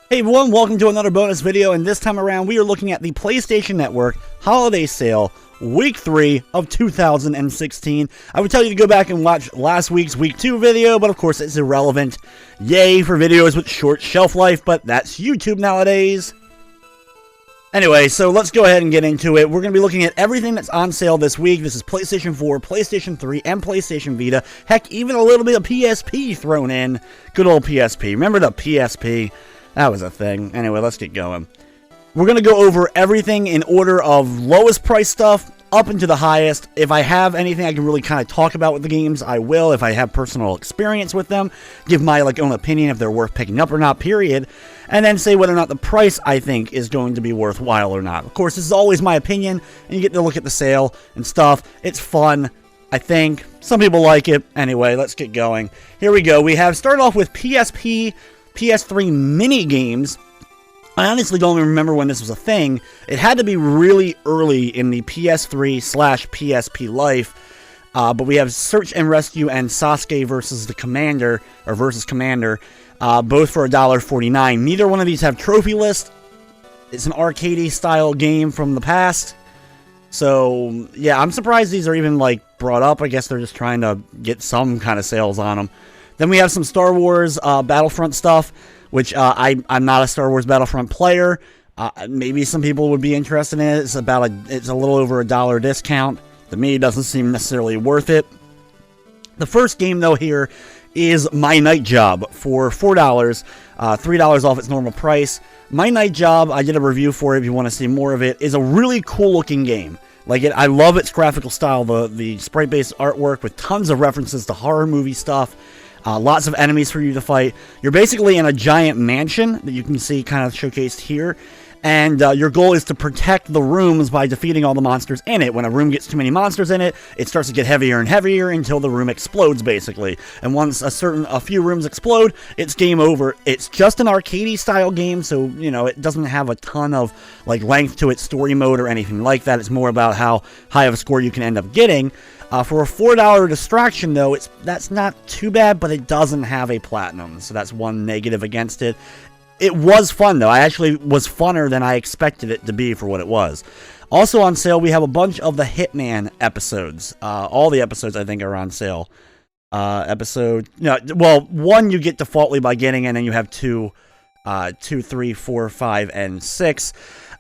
Hey everyone, welcome to another bonus video, and this time around we are looking at the PlayStation Network Holiday Sale Week 3 of 2016. I would tell you to go back and watch last week's Week 2 video, but of course it's irrelevant. Yay for videos with short shelf life, but that's YouTube nowadays. Anyway, so let's go ahead and get into it. We're going to be looking at everything that's on sale this week. This is PlayStation 4, PlayStation 3, and PlayStation Vita. Heck, even a little bit of PSP thrown in. Good old PSP. Remember the PSP? That was a thing. Anyway, let's get going. We're going to go over everything in order of lowest price stuff up into the highest. If I have anything I can really kind of talk about with the games, I will. If I have personal experience with them, give my own opinion if they're worth picking up or not, period. And then say whether or not the price I think is going to be worthwhile or not. Of course, this is always my opinion, and you get to look at the sale and stuff. It's fun, I think. Some people like it. Anyway, let's get going. Here we go. We have started off with PSP, PS3 mini games. I honestly don't even remember when this was a thing. It had to be really early in the PS3/PSP life. But we have Search and Rescue and Sasuke versus the Commander, or versus Commander, both for $1.49. Neither one of these have trophy list. It's an arcade style game from the past. So yeah, I'm surprised these are even brought up. I guess they're just trying to get some kind of sales on them. Then we have some Star Wars Battlefront stuff, which I'm not a Star Wars Battlefront player. Maybe some people would be interested in it. It's a little over $1 discount. To me, it doesn't seem necessarily worth it. The first game though here is My Night Job for $4, $3 off its normal price. My Night Job, I did a review for it if you want to see more of it, is a really cool looking game. I love its graphical style, the sprite-based artwork with tons of references to horror movie stuff. Lots of enemies for you to fight. You're basically in a giant mansion that you can see kind of showcased here. And your goal is to protect the rooms by defeating all the monsters in it. When a room gets too many monsters in it, it starts to get heavier and heavier until the room explodes, basically. And once a few rooms explode, it's game over. It's just an arcade style game, so, it doesn't have a ton of, length to its story mode or anything like that. It's more about how high of a score you can end up getting. For a $4 distraction, though, that's not too bad, but it doesn't have a platinum, so that's one negative against it. It was fun, though. I actually was funner than I expected it to be for what it was. Also on sale, we have a bunch of the Hitman episodes. All the episodes, I think, are on sale. One you get defaultly by getting, and then you have 2, 3, 4, 5, and 6.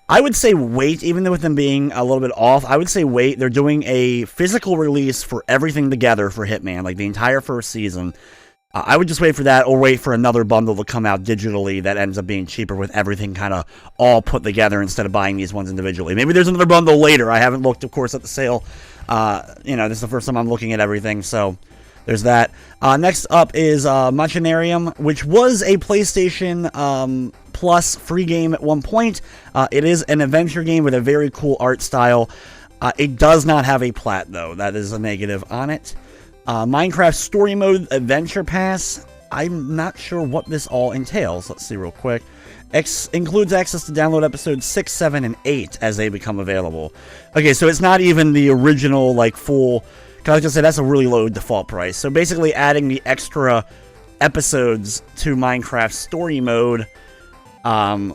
I would say wait, even with them being a little bit off, I would say wait. They're doing a physical release for everything together for Hitman, the entire first season. I would just wait for that, or wait for another bundle to come out digitally that ends up being cheaper with everything kind of all put together instead of buying these ones individually. Maybe there's another bundle later. I haven't looked, of course, at the sale. This is the first time I'm looking at everything, so there's that. Next up is Machinarium, which was a PlayStation Plus free game at one point. It is an adventure game with a very cool art style. It does not have a plat, though. That is a negative on it. Minecraft Story Mode Adventure Pass. I'm not sure what this all entails. Let's see real quick. Includes access to download episodes 6, 7, and 8 as they become available. Okay, so it's not even the original, full... Because I was going to say, that's a really low default price. So basically adding the extra episodes to Minecraft Story Mode,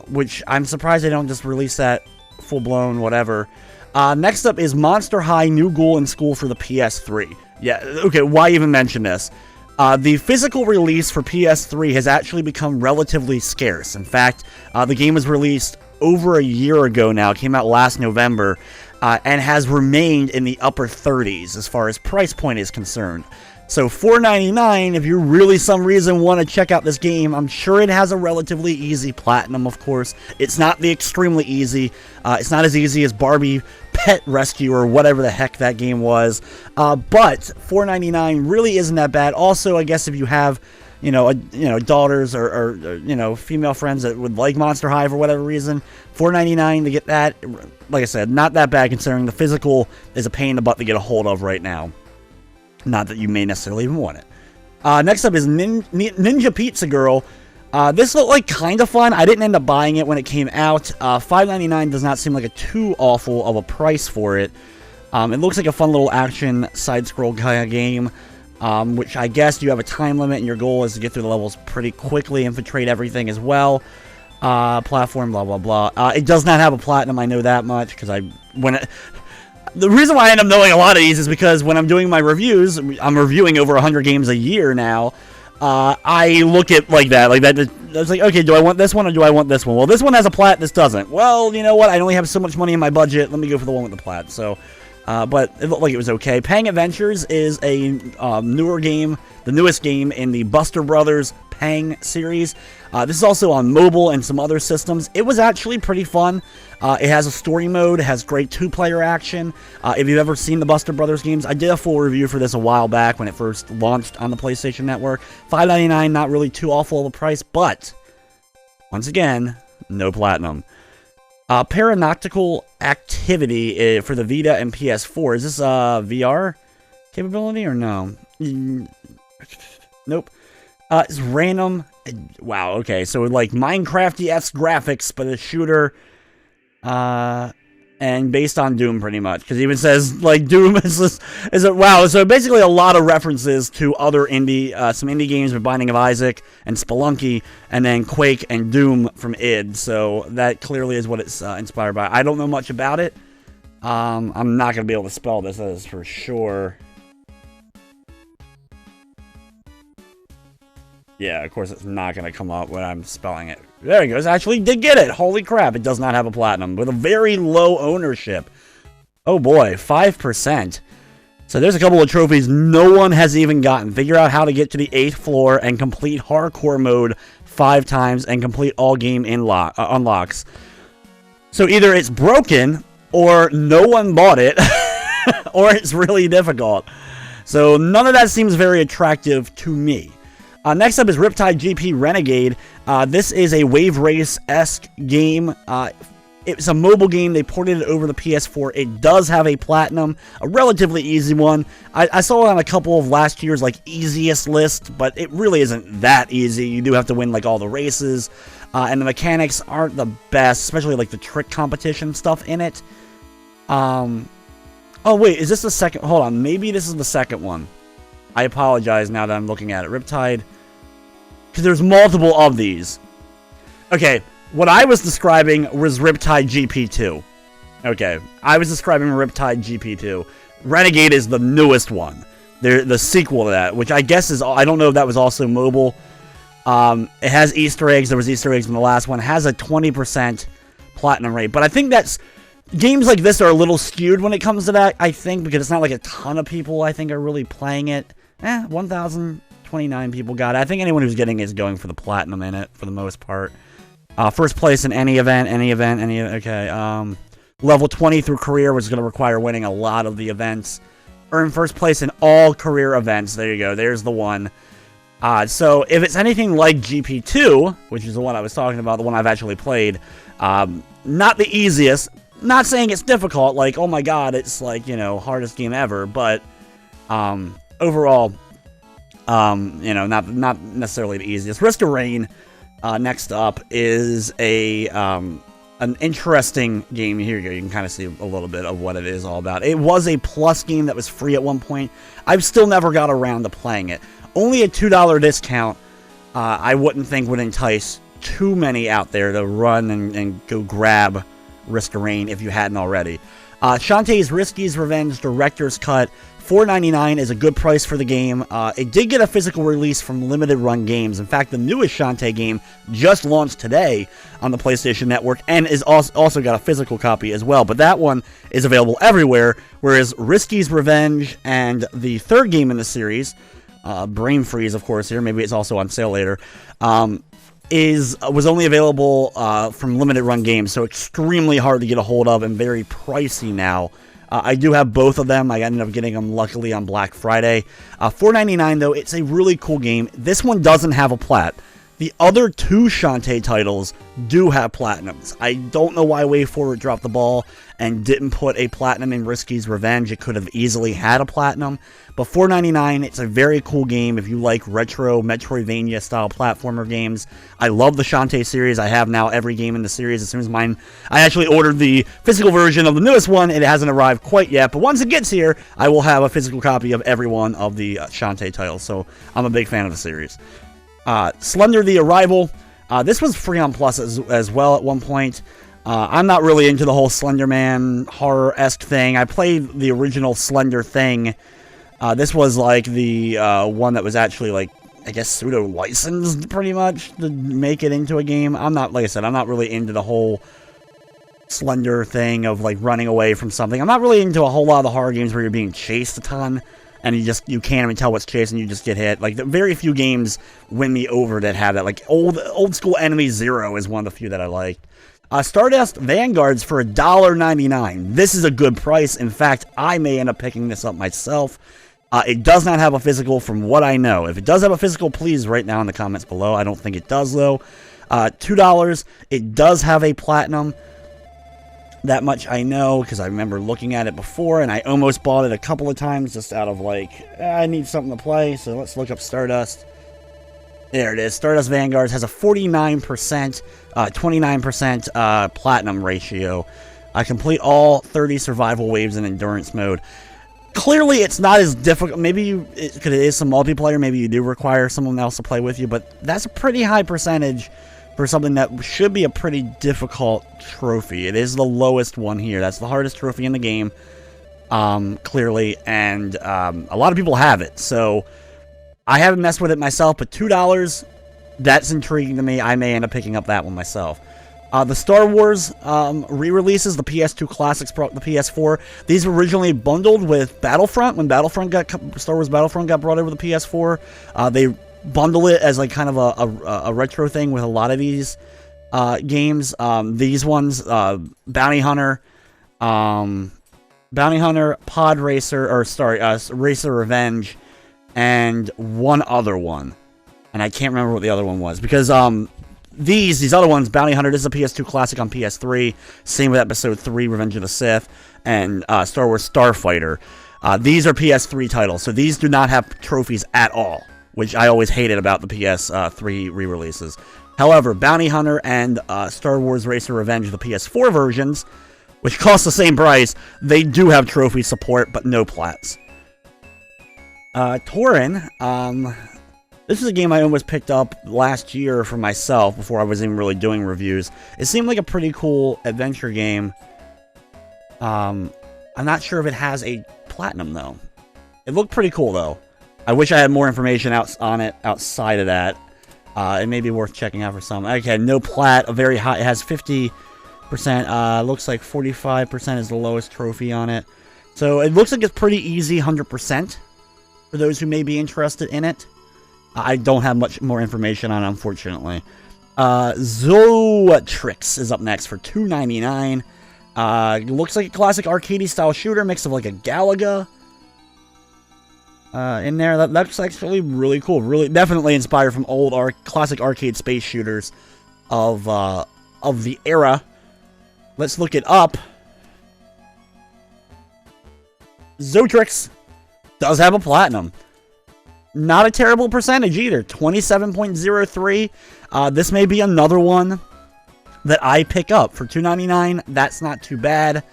which I'm surprised they don't just release that full-blown whatever. Next up is Monster High New Ghoul in School for the PS3. Yeah, okay, why even mention this? The physical release for PS3 has actually become relatively scarce. In fact, the game was released over a year ago now. It came out last November, and has remained in the upper 30s as far as price point is concerned. So $4.99, if you really some reason want to check out this game, I'm sure it has a relatively easy platinum, of course. It's not the extremely easy. It's not as easy as Barbie Pet Rescue or whatever the heck that game was. But $4.99 really isn't that bad. Also, I guess if you have, daughters or female friends that would like Monster High for whatever reason, $4.99 to get that, like I said, not that bad considering the physical is a pain in the butt to get a hold of right now. Not that you may necessarily even want it. Next up is Ninja Pizza Girl. This looked kind of fun. I didn't end up buying it when it came out. $5.99 does not seem like a too awful of a price for it. It looks like a fun little action side-scroll kind of game. which I guess you have a time limit and your goal is to get through the levels pretty quickly, infiltrate everything as well. Platform, blah, blah, blah. It does not have a platinum, I know that much, because the reason why I end up knowing a lot of these is because when I'm doing my reviews, I'm reviewing over 100 games a year now, I look at like that. It's like, okay, do I want this one or do I want this one? Well, this one has a plat, this doesn't. Well, you know what? I only have so much money in my budget. Let me go for the one with the plat. So, but it looked like it was okay. Pang Adventures is a newer game, the newest game in the Buster Brothers Pang series. This is also on mobile and some other systems. It was actually pretty fun. It has a story mode. It has great two-player action. If you've ever seen the Buster Brothers games, I did a full review for this a while back when it first launched on the PlayStation Network. $5.99, not really too awful of a price, but once again, no platinum. Paranautical Activity for the Vita and PS4. Is this VR capability or no? Nope. It's random. Wow, okay, so like Minecraft-esque graphics, but a shooter, and based on Doom, pretty much, because it even says, like, Doom wow, so basically a lot of references to other some indie games with Binding of Isaac and Spelunky, and then Quake and Doom from id, so that clearly is what it's inspired by. I don't know much about it. I'm not going to be able to spell this, that is for sure. Yeah, of course it's not going to come up when I'm spelling it. There it goes. Actually did get it. Holy crap, it does not have a platinum with a very low ownership. Oh boy, 5%. So there's a couple of trophies no one has even gotten. Figure out how to get to the 8th floor and complete hardcore mode 5 times and complete all game unlocks. So either it's broken or no one bought it or it's really difficult. So none of that seems very attractive to me. Next up is Riptide GP Renegade. This is a Wave Race-esque game. It's a mobile game. They ported it over the PS4. It does have a platinum, a relatively easy one. I saw it on a couple of last year's like easiest list, but it really isn't that easy. You do have to win like all the races, and the mechanics aren't the best, especially like the trick competition stuff in it. Oh wait, is this the second? Hold on, maybe this is the second one. I apologize now that I'm looking at it. Riptide. Because there's multiple of these. Okay, what I was describing was Riptide GP2. Okay, I was describing Riptide GP2. Renegade is the newest one. The sequel to that, which I guess is... I don't know if that was also mobile. It has Easter eggs. There was Easter eggs in the last one. It has a 20% platinum rate. But I think that's... Games like this are a little skewed when it comes to that, I think, because it's not like a ton of people, I think, are really playing it. 1,029 people got it. I think anyone who's getting it is going for the platinum in it, for the most part. First place in any event, okay. Level 20 through career, which is going to require winning a lot of the events. Earn first place in all career events. There you go. There's the one. So, if it's anything like GP2, which is the one I was talking about, the one I've actually played, not the easiest. Not saying it's difficult, like, oh my god, it's like, you know, hardest game ever, but, overall, you know, not necessarily the easiest. Risk of Rain, next up, is an interesting game. Here you go, you can kind of see a little bit of what it is all about. It was a Plus game that was free at one point. I've still never got around to playing it. Only a $2 discount, I wouldn't think would entice too many out there to run and go grab Risk of Rain if you hadn't already. Shantae's Risky's Revenge Director's Cut, $4.99 is a good price for the game. It did get a physical release from Limited Run Games. In fact, the newest Shantae game just launched today on the PlayStation Network and is also got a physical copy as well. But that one is available everywhere, whereas Risky's Revenge and the third game in the series, Brain Freeze, of course, here, maybe it's also on sale later, was only available from Limited Run Games, so extremely hard to get a hold of and very pricey now. I do have both of them. I ended up getting them luckily on Black Friday. $4.99 though, it's a really cool game. This one doesn't have a plat. The other two Shantae titles do have platinums. I don't know why WayForward dropped the ball and didn't put a platinum in Risky's Revenge. It could have easily had a platinum. But $4.99, it's a very cool game if you like retro Metroidvania style platformer games. I love the Shantae series. I have now every game in the series. As soon as mine, I actually ordered the physical version of the newest one. It hasn't arrived quite yet, but once it gets here, I will have a physical copy of every one of the Shantae titles. So I'm a big fan of the series. Slender the Arrival. This was free on Plus as well at one point. I'm not really into the whole Slenderman horror-esque thing. I played the original Slender Thing. This was like the one that was actually like, I guess, pseudo-licensed pretty much to make it into a game. I'm not, like I said, I'm not really into the whole Slender thing of like running away from something. I'm not really into a whole lot of the horror games where you're being chased a ton and you can't even tell what's chasing you, just get hit. Like, the very few games win me over that have that. Like, old school Enemy Zero is one of the few that I like. Stardust Vanguards for $1.99. This is a good price. In fact, I may end up picking this up myself. It does not have a physical from what I know. If it does have a physical, please write down in the comments below. I don't think it does, though. $2. It does have a platinum. That much I know, because I remember looking at it before, and I almost bought it a couple of times just out of, like, I need something to play, so let's look up Stardust. There it is. Stardust Vanguards has a 49%, 29% platinum ratio. I complete all 30 survival waves in endurance mode. Clearly, it's not as difficult. Maybe because it is some multiplayer, maybe you do require someone else to play with you, but that's a pretty high percentage for something that should be a pretty difficult trophy. It is the lowest one here. That's the hardest trophy in the game, clearly, and a lot of people have it, so I haven't messed with it myself, but $2, that's intriguing to me. I may end up picking up that one myself. The Star Wars re-releases, the PS2 Classics, the PS4, these were originally bundled with Battlefront. When Star Wars Battlefront got brought over to the PS4, they bundle it as like kind of a retro thing with a lot of these games. These ones, Bounty Hunter, Pod Racer, or sorry, Racer Revenge, and one other one, and I can't remember what the other one was, because these other ones, Bounty Hunter, this is a PS2 classic on PS3, same with Episode 3, Revenge of the Sith, and Star Wars Starfighter. These are PS3 titles, so these do not have trophies at all, which I always hated about the PS3 re-releases. However, Bounty Hunter and Star Wars Racer Revenge, the PS4 versions, which cost the same price, they do have trophy support, but no plats. Torin, this is a game I almost picked up last year for myself before I was even really doing reviews. It seemed like a pretty cool adventure game. I'm not sure if it has a platinum, though. It looked pretty cool, though. I wish I had more information on it outside of that. It may be worth checking out for some. Okay, no plat, a very high, it has 50%, looks like 45% is the lowest trophy on it. So it looks like it's pretty easy, 100%, for those who may be interested in it. I don't have much more information on it, unfortunately. Zoetrix is up next for $2.99. Looks like a classic arcade style shooter, mix of like a Galaga in there. That's actually really cool. Really, definitely inspired from old classic arcade space shooters of the era. Let's look it up. Zoetrix does have a platinum. Not a terrible percentage either. 27.03. This may be another one that I pick up for $2.99. That's not too bad,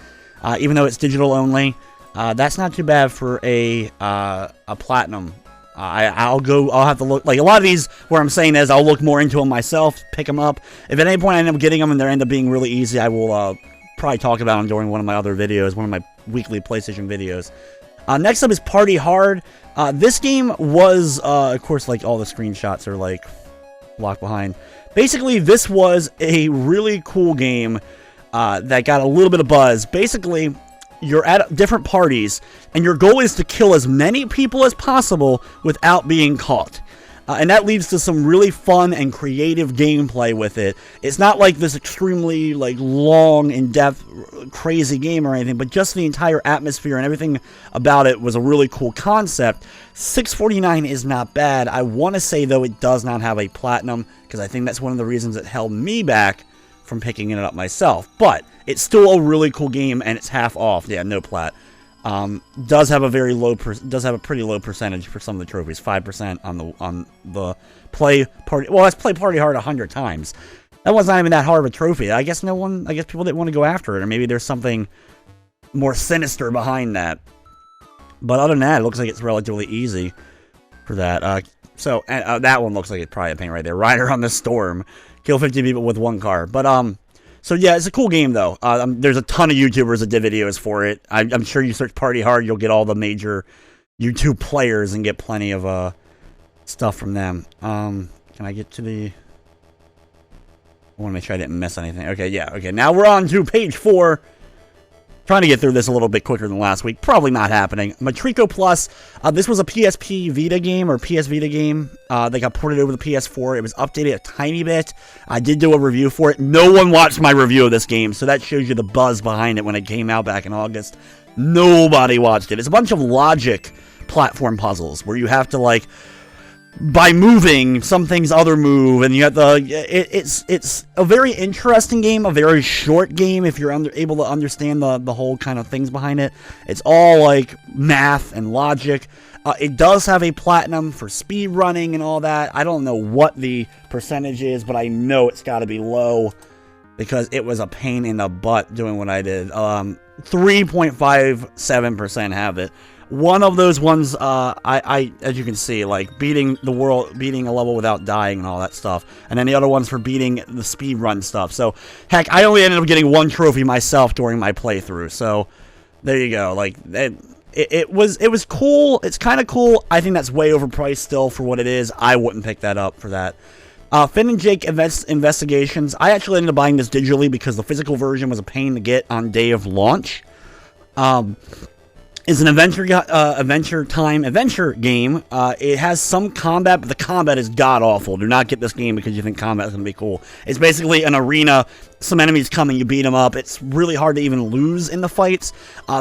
even though it's digital only. That's not too bad for a platinum. I'll have to look, like a lot of these where I'm saying is I'll look more into them myself, pick them up. If at any point I end up getting them and they end up being really easy, I will probably talk about them during one of my other videos, one of my weekly PlayStation videos. Next up is Party Hard. This game was, of course, like all the screenshots are like blocked behind. Basically, this was a really cool game that got a little bit of buzz. Basically, you're at different parties, and your goal is to kill as many people as possible without being caught. And that leads to some really fun and creative gameplay with it. It's not like this extremely like long, in-depth, crazy game or anything, but just the entire atmosphere and everything about it was a really cool concept. $6.49 is not bad. I want to say, though, it does not have a platinum, because I think that's one of the reasons it held me back from picking it up myself. But it's still a really cool game, and it's half off. Yeah, no plat. Does have a pretty low percentage for some of the trophies, 5% on the play party. Well, let's play Party Hard 100 times. That was not even that hard of a trophy. I guess people didn't want to go after it, or maybe there's something more sinister behind that. But other than that, it looks like it's relatively easy for that. So that one looks like it's probably a pain right there. Rider on the Storm. Kill 50 people with 1 car. But, so yeah, it's a cool game, though. There's a ton of YouTubers that did videos for it. I'm sure you search Party Hard, you'll get all the major YouTube players and get plenty of, stuff from them. Can I get to the... I want to make sure I didn't miss anything. Okay, yeah, okay. Now we're on to page 4. Trying to get through this a little bit quicker than last week. Probably not happening. Matrico Plus. This was a PSP Vita game or PS Vita game. They got ported over the PS4. It was updated a tiny bit. I did do a review for it. No one watched my review of this game, so that shows you the buzz behind it when it came out back in August. Nobody watched it. It's a bunch of logic platform puzzles where you have to, like, by moving, some things other move, and you have to, it's a very interesting game, a very short game if you're able to understand the whole kind of things behind it. It's all like math and logic. It does have a platinum for speed running and all that. I don't know what the percentage is, but I know it's got to be low because it was a pain in the butt doing what I did. 3.57% have it. One of those ones, as you can see, like beating a level without dying and all that stuff. And then the other one's for beating the speed run stuff. So, heck, I only ended up getting 1 trophy myself during my playthrough. So, there you go. Like, it was cool. It's kind of cool. I think that's way overpriced still for what it is. I wouldn't pick that up for that. Finn and Jake Investigations. I actually ended up buying this digitally because the physical version was a pain to get on day of launch. It's an adventure game. It has some combat, but the combat is god-awful. Do not get this game because you think combat is going to be cool. It's basically an arena. Some enemies come and you beat them up. It's really hard to even lose in the fights.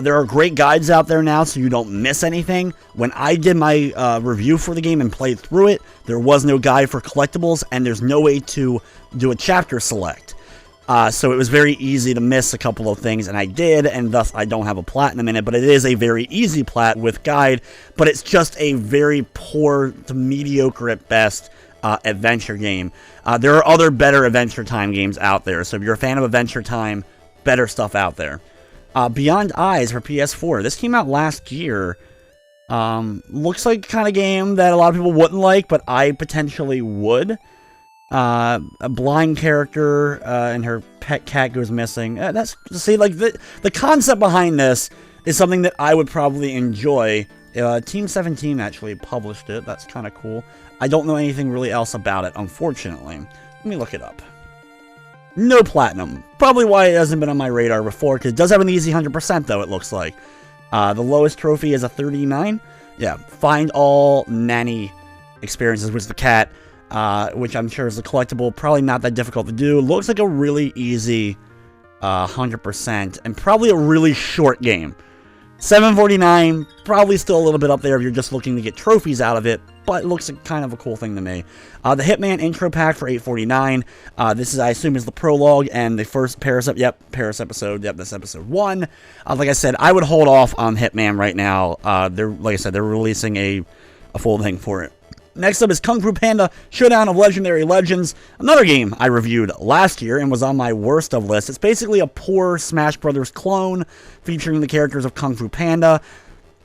There are great guides out there now, so you don't miss anything. When I did my review for the game and played through it, there was no guide for collectibles, and there's no way to do a chapter select. So it was very easy to miss a couple of things, and I did, and thus I don't have a platinum in it, but it is a very easy plat with guide, but it's just a very poor to mediocre at best adventure game. There are other better Adventure Time games out there, so if you're a fan of Adventure Time, better stuff out there. Beyond Eyes for PS4. This came out last year. Looks like the kind of game that a lot of people wouldn't like, but I potentially would. A blind character and her pet cat goes missing. See, like the concept behind this is something that I would probably enjoy. Team 17 actually published it. That's kind of cool. I don't know anything really else about it, unfortunately. Let me look it up. No platinum. Probably why it hasn't been on my radar before, because it does have an easy 100% though, it looks like. The lowest trophy is a 39. Yeah, find all nanny experiences, which is the cat. Which I'm sure is a collectible, probably not that difficult to do. Looks like a really easy 100%, and probably a really short game. $7.49, probably still a little bit up there if you're just looking to get trophies out of it, but it looks like kind of a cool thing to me. The Hitman intro pack for $8.49. This is, I assume, is the prologue and the first Paris episode. Yep, this episode 1. Like I said, I would hold off on Hitman right now. Like I said, they're releasing a full thing for it. Next up is Kung Fu Panda Showdown of Legendary Legends, another game I reviewed last year and was on my worst of list. It's basically a poor Smash Brothers clone featuring the characters of Kung Fu Panda.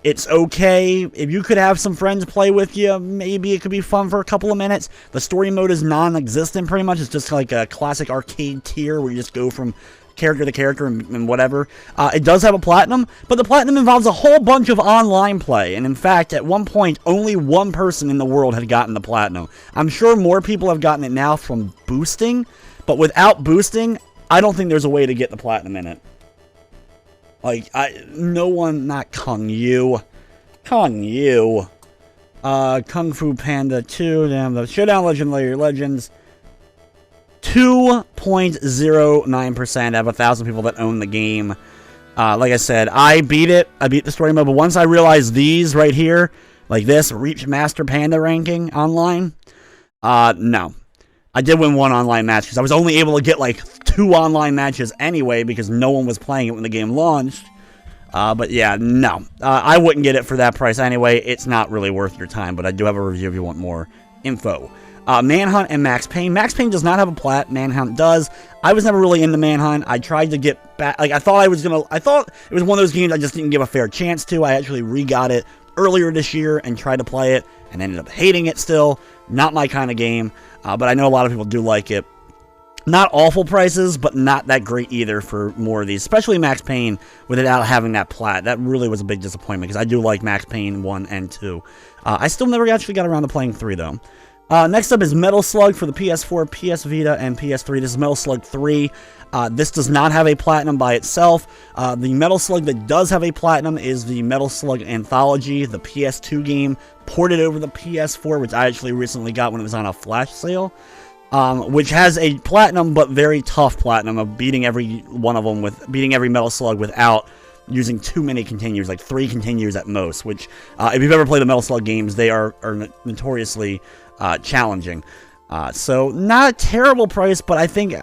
It's okay. If you could have some friends play with you, maybe it could be fun for a couple of minutes. The story mode is non-existent pretty much. It's just like a classic arcade tier where you just go from character to character and whatever. It does have a platinum, but the platinum involves a whole bunch of online play, and in fact, at one point, only 1 person in the world had gotten the platinum. I'm sure more people have gotten it now from boosting, but without boosting, I don't think there's a way to get the platinum in it. Like, no one, not Kung Yu. Kung Yu. Kung Fu Panda 2, damn, the Showdown Legendary Legends. 2.09% out of 1,000 people that own the game. Like I said, I beat it. I beat the story mode, but once I realized these right here, like this, reach Master Panda ranking online, no. I did win 1 online match, because I was only able to get, like, 2 online matches anyway, because no one was playing it when the game launched. But yeah, no. I wouldn't get it for that price anyway. It's not really worth your time, but I do have a review if you want more info. Manhunt and Max Payne. Max Payne does not have a plat. Manhunt does. I was never really into Manhunt. I tried to get back. Like, I thought it was one of those games I just didn't give a fair chance to. I actually re-got it earlier this year and tried to play it and ended up hating it still. Not my kind of game. But I know a lot of people do like it. Not awful prices, but not that great either for more of these, especially Max Payne without having that plat. That really was a big disappointment because I do like Max Payne 1 and 2. I still never actually got around to playing 3 though. Next up is Metal Slug for the PS4, PS Vita, and PS3. This is Metal Slug 3. This does not have a platinum by itself. The Metal Slug that does have a platinum is the Metal Slug Anthology, the PS2 game, ported over the PS4, which I actually recently got when it was on a flash sale. Which has a platinum, but very tough platinum of beating every one of them beating every Metal Slug without using too many continues, like 3 continues at most. Which, if you've ever played the Metal Slug games, they are notoriously challenging. So not a terrible price, but I think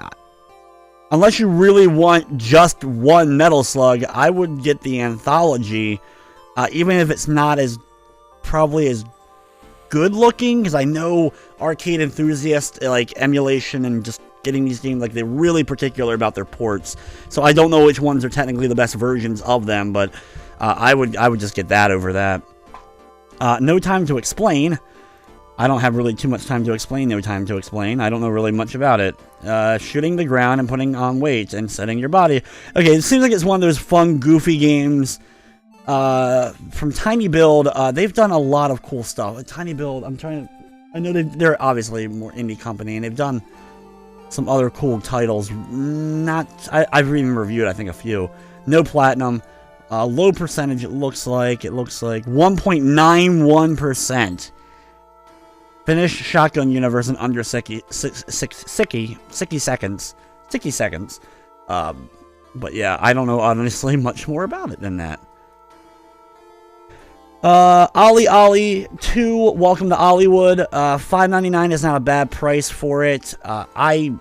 unless you really want just one Metal Slug, I would get the Anthology, even if it's not probably as good looking, because I know arcade enthusiasts like emulation and just getting these games, like, they're really particular about their ports. So I don't know which ones are technically the best versions of them, but I would just get that over that. No Time to Explain. I don't have really too much time to explain No Time to Explain. I don't know really much about it. Shooting the ground and putting on weight and setting your body. Okay, it seems like it's one of those fun, goofy games. From Tiny Build, they've done a lot of cool stuff. Tiny Build, I know they're obviously a more indie company, and they've done some other cool titles. I've even reviewed, I think, a few. No platinum, low percentage. It looks like 1.91%. Finished Shotgun Universe in under 60 seconds. But yeah, I don't know honestly much more about it than that. Ollie Ollie 2, Welcome to Ollywood. $5.99 is not a bad price for it. And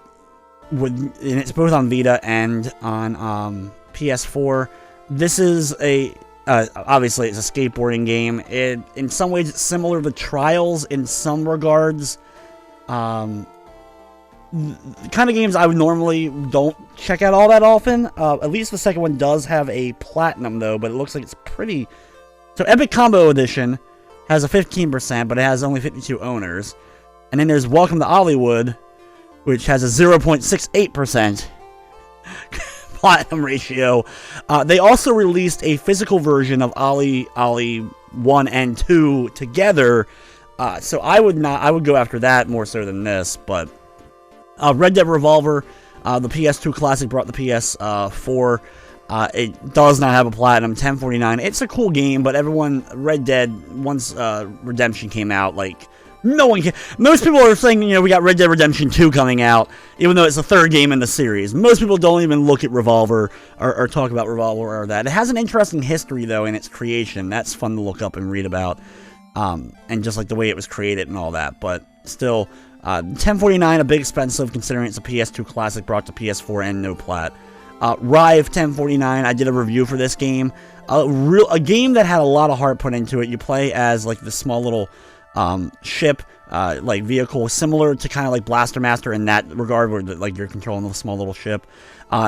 it's both on Vita and on PS4. This is obviously it's a skateboarding game. In some ways it's similar to Trials in some regards. The kind of games I would normally don't check out all that often. At least the second one does have a platinum though, but it looks like it's pretty. So Epic Combo Edition has a 15%, but it has only 52 owners. And then there's Welcome to Ollywood, which has a 0.68% platinum ratio. They also released a physical version of Ollie 1 and 2 together. So I would go after that more so than this. But Red Dead Revolver, the PS2 Classic brought the PS4. It does not have a platinum, $10.49. It's a cool game, but Red Dead, once Redemption came out, like, no one can. Most people are saying, we got Red Dead Redemption 2 coming out, even though it's the 3rd game in the series. Most people don't even look at Revolver or talk about Revolver or that. It has an interesting history, though, in its creation. That's fun to look up and read about, and just like the way it was created and all that. But still, $10.49, a bit expensive considering it's a PS2 Classic brought to PS4 and no plat. Rive, $10.49. I did a review for this game. A game that had a lot of heart put into it. You play as like this small little ship, like vehicle, similar to kind of like Blaster Master in that regard, where like you're controlling a small little ship.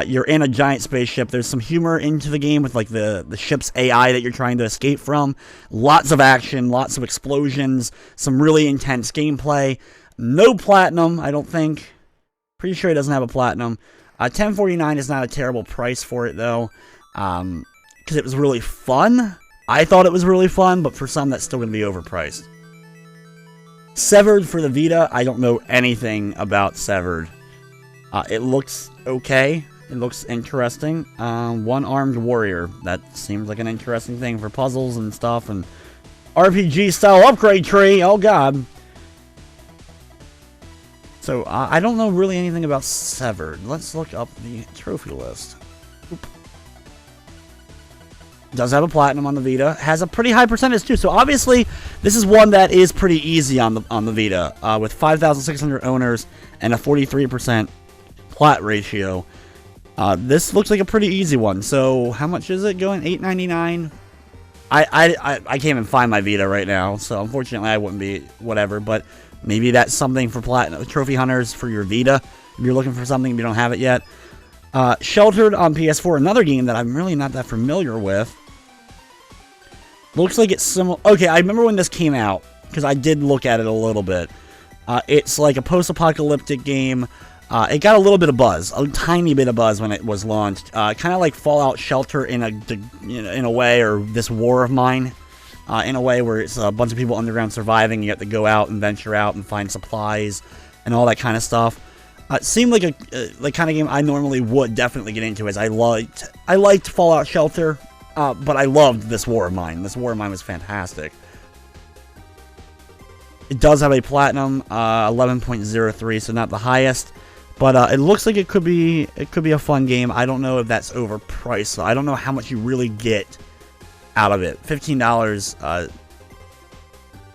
You're in a giant spaceship. There's some humor into the game with like the ship's AI that you're trying to escape from. Lots of action, lots of explosions, some really intense gameplay. No platinum, I don't think. Pretty sure it doesn't have a platinum. $10.49 is not a terrible price for it, though, because it was really fun. I thought it was really fun, but for some, that's still going to be overpriced. Severed for the Vita. I don't know anything about Severed. It looks okay. It looks interesting. One-armed warrior. That seems like an interesting thing for puzzles and stuff, and RPG-style upgrade tree. Oh, God. So, I don't know really anything about Severed. Let's look up the trophy list. Oop. Does have a platinum on the Vita. Has a pretty high percentage, too. So, obviously, this is one that is pretty easy on the Vita. With 5,600 owners and a 43% plat ratio. This looks like a pretty easy one. So, how much is it going? $8.99? I can't even find my Vita right now. So, unfortunately, I wouldn't be whatever. But maybe that's something for platinum trophy hunters for your Vita. If you're looking for something, you don't have it yet. Sheltered on PS4, another game that I'm really not that familiar with. Looks like it's similar. Okay, I remember when this came out, because I did look at it a little bit. It's like a post-apocalyptic game. It got a little bit of buzz, a tiny bit of buzz when it was launched. Kind of like Fallout Shelter in a way, or this War of Mine in a way, where it's a bunch of people underground surviving. You have to go out and venture out and find supplies and all that kind of stuff. It seemed like a kind of game I normally would definitely get into, as I liked Fallout Shelter, but I loved this War of Mine. This War of Mine was fantastic. It does have a platinum, 11.03, so not the highest. But it looks like it could be a fun game. I don't know if that's overpriced, so I don't know how much you really get out of it. $15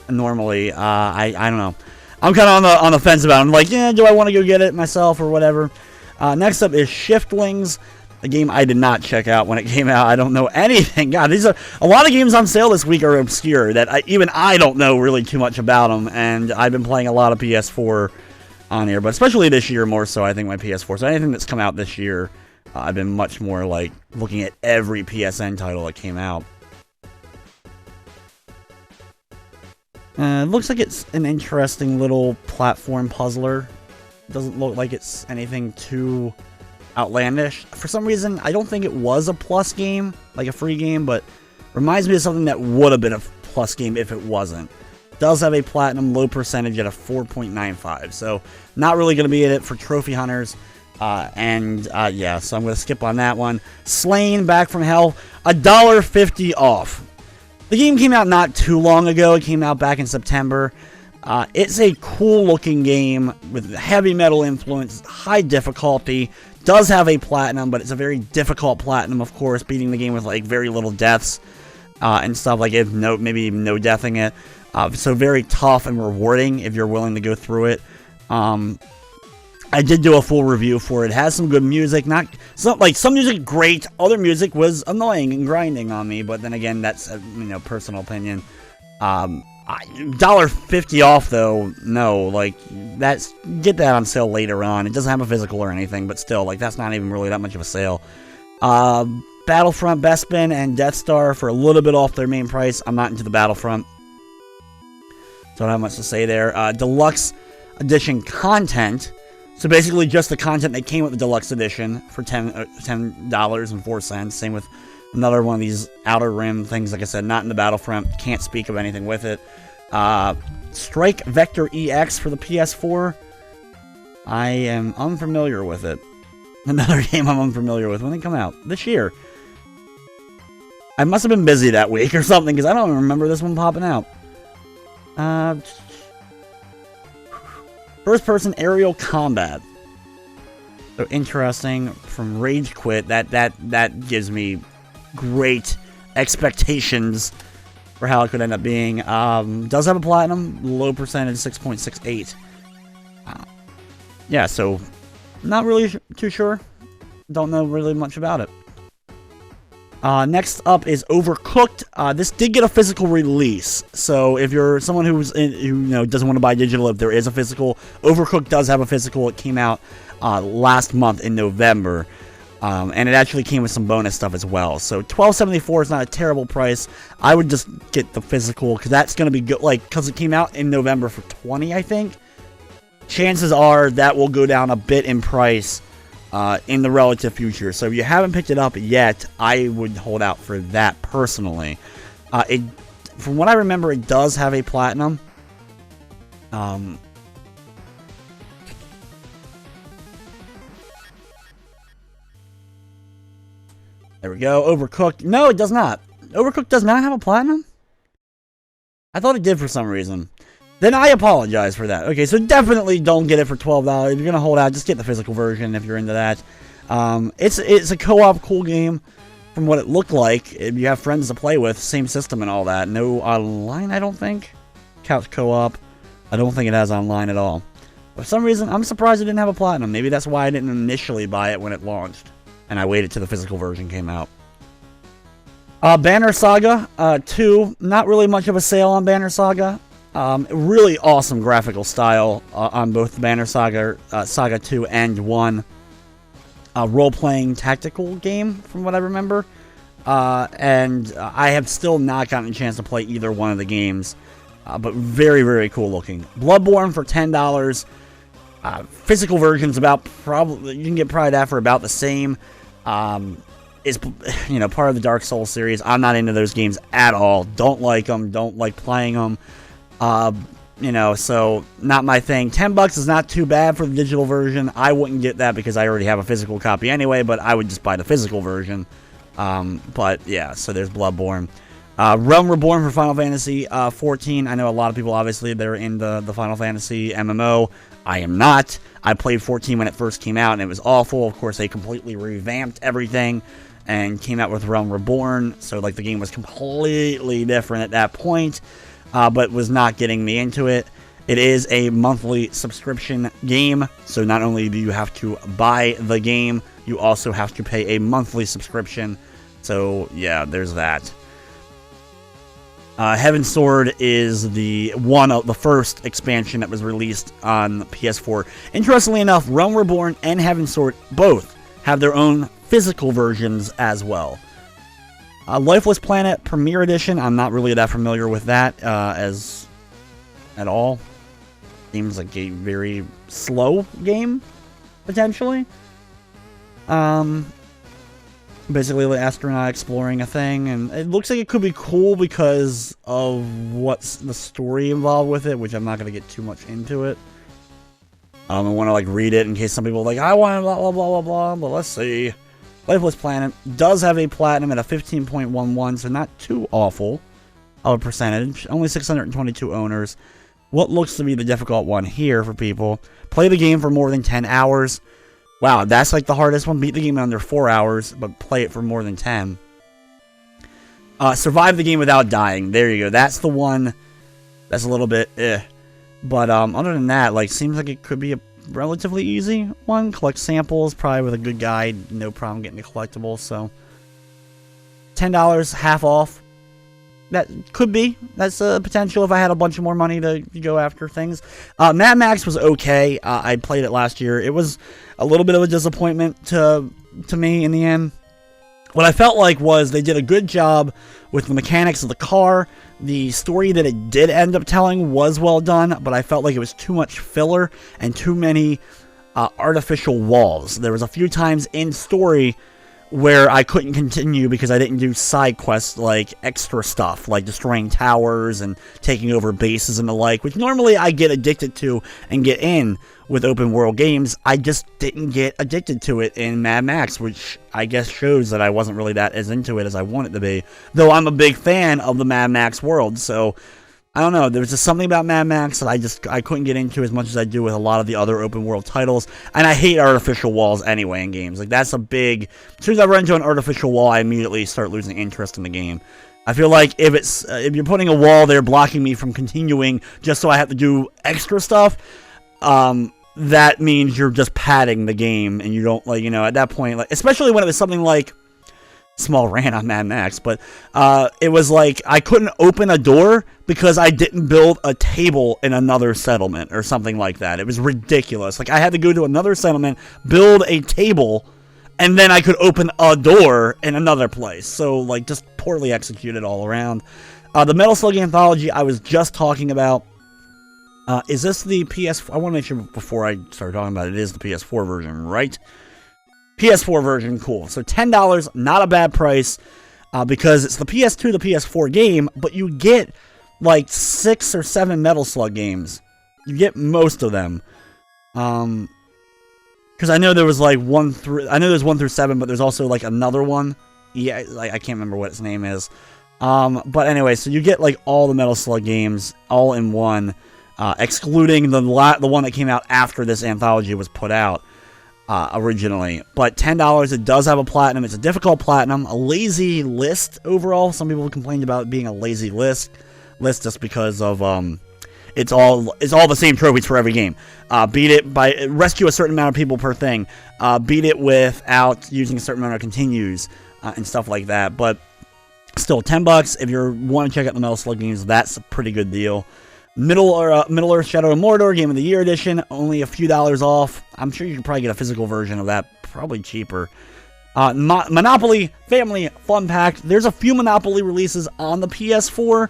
normally. I don't know. I'm kind of on the fence about it. I'm like, yeah, do I want to go get it myself or whatever? Next up is Shiftlings, a game I did not check out when it came out. I don't know anything. God, these are a lot of games on sale this week are obscure that even I don't know really too much about them, and I've been playing a lot of PS4 on here, but especially this year more so, I think, my PS4. So anything that's come out this year, I've been much more like looking at every PSN title that came out. It looks like it's an interesting little platform puzzler. Doesn't look like it's anything too outlandish. For some reason, I don't think it was a plus game, like a free game, but reminds me of something that would have been a plus game if it wasn't. Does have a platinum, low percentage at a 4.95, so not really going to be in it for trophy hunters. Yeah, so I'm going to skip on that one. Slain Back from Hell, $1.50 off. The game came out not too long ago. It came out back in September. It's a cool looking game with heavy metal influence, high difficulty. Does have a platinum, but it's a very difficult platinum, of course, beating the game with like very little deaths and stuff, like maybe no deathing it. So very tough and rewarding if you're willing to go through it. I did do a full review for it. It has some good music. Some music great. Other music was annoying and grinding on me. But then again, that's personal opinion. $1.50 off though. No, get that on sale later on. It doesn't have a physical or anything, but still, that's not even really that much of a sale. Battlefront, Bespin, and Death Star for a little bit off their main price. I'm not into the Battlefront. Don't have much to say there. Deluxe Edition content. So basically just the content that came with the Deluxe Edition for $10.04. Same with another one of these Outer Rim things. Like I said, not in the Battlefront. Can't speak of anything with it. Strike Vector EX for the PS4. I am unfamiliar with it. Another game I'm unfamiliar with. When did it come out? This year. I must have been busy that week or something, because I don't remember this one popping out. First-person aerial combat. So interesting. From Rage Quit, that gives me great expectations for how it could end up being. Does have a platinum, low percentage, 6.68. Yeah, so not really too sure. Don't know really much about it. Next up is Overcooked. This did get a physical release, so if you're someone who doesn't want to buy digital, if there is a physical, Overcooked does have a physical. It came out last month in November, and it actually came with some bonus stuff as well. So $12.74 is not a terrible price. I would just get the physical, because that's going to be good. Because it came out in November for $20, I think. Chances are that will go down a bit in price in the relative future. So if you haven't picked it up yet, I would hold out for that personally. From what I remember, it does have a platinum. There we go. Overcooked. No, it does not. Overcooked does not have a platinum? I thought it did for some reason. Then I apologize for that. Okay, so definitely don't get it for $12. If you're gonna hold out, just get the physical version if you're into that. It's a co-op cool game from what it looked like. If you have friends to play with, same system and all that. No online, I don't think. Couch co-op. I don't think it has online at all. For some reason, I'm surprised it didn't have a platinum. Maybe that's why I didn't initially buy it when it launched, and I waited till the physical version came out. Banner Saga 2. Not really much of a sale on Banner Saga. Really awesome graphical style on both the Banner Saga, Saga 2 and 1. Role-playing tactical game, from what I remember. And I have still not gotten a chance to play either one of the games. But very, very cool looking. Bloodborne for $10. Physical version's about probably, you can get probably that for about the same. It's, you know, part of the Dark Souls series. I'm not into those games at all. Don't like them. Don't like playing them. You know, so not my thing. $10 is not too bad for the digital version. I wouldn't get that because I already have a physical copy anyway, but I would just buy the physical version. But yeah, so there's Bloodborne. Realm Reborn for Final Fantasy 14. I know a lot of people, obviously, they're in the Final Fantasy MMO. I am not. I played 14 when it first came out, and it was awful. Of course, they completely revamped everything and came out with Realm Reborn, so like the game was completely different at that point, but was not getting me into it. It is a monthly subscription game, so not only do you have to buy the game, you also have to pay a monthly subscription. So yeah, there's that. Heaven's Sword is the first expansion that was released on PS4. Interestingly enough, Realm Reborn and Heaven's Sword both have their own physical versions as well. Lifeless Planet Premier Edition, I'm not really that familiar with that at all. Seems like a very slow game, potentially. Basically, the astronaut exploring a thing, and it looks like it could be cool because of what's the story involved with it, which I'm not going to get too much into it. I want to like read it in case some people are like, I want blah blah blah blah blah, but let's see. Lifeless Planet does have a platinum at a 15.11, so not too awful of a percentage. Only 622 owners. What looks to be the difficult one here for people: play the game for more than 10 hours. Wow, that's like the hardest one. Beat the game in under 4 hours, but play it for more than 10. Survive the game without dying. There you go. That's the one. That's a little bit But other than that, like, seems like it could be a relatively easy one. Collect samples, probably with a good guide. No problem getting the collectibles. So $10, half off. That could be. That's a potential if I had a bunch of more money to go after things. Mad Max was okay. I played it last year. It was a little bit of a disappointment to me in the end. What I felt like was they did a good job with the mechanics of the car. The story that it did end up telling was well done, but I felt like it was too much filler and too many artificial walls. There was a few times in story where I couldn't continue because I didn't do side quests like extra stuff, like destroying towers and taking over bases and the like, which normally I get addicted to and get in with open world games. I just didn't get addicted to it in Mad Max, which I guess shows that I wasn't really that as into it as I wanted to be, though I'm a big fan of the Mad Max world. So I don't know, there was just something about Mad Max that I couldn't get into as much as I do with a lot of the other open world titles, and I hate artificial walls anyway in games. Like, that's a big, as soon as I run into an artificial wall, I immediately start losing interest in the game. I feel like if you're putting a wall there blocking me from continuing just so I have to do extra stuff, that means you're just padding the game, and you don't, like, you know, at that point, like, especially when it was something like, small rant on Mad Max, but it was like I couldn't open a door because I didn't build a table in another settlement or something like that. It was ridiculous. Like, I had to go to another settlement, build a table, and then I could open a door in another place. So, like, just poorly executed all around. The Metal Slug Anthology I was just talking about. Is this the PS4? I want to make sure before I start talking about it, it is the PS4 version, right? PS4 version, cool. So $10, not a bad price, because it's the PS2 to PS4 game, but you get like 6 or 7 Metal Slug games. You get most of them. Because I know there was like 1 through 7, but there's also like another one. Yeah, like, I can't remember what its name is. But anyway, so you get like all the Metal Slug games all in one, excluding the one that came out after this anthology was put out. Originally, but $10. It does have a platinum. It's a difficult platinum, a lazy list overall. Some people complained about it being a lazy list just because of it's all the same trophies for every game. Beat it by rescue a certain amount of people per thing. Beat it without using a certain amount of continues and stuff like that. But still, $10 if you want to check out the Metal Slug games. That's a pretty good deal. Middle Earth Shadow of Mordor Game of the Year Edition, only a few dollars off. I'm sure you can probably get a physical version of that, probably cheaper. Monopoly Family Fun Pack. There's a few Monopoly releases on the PS4.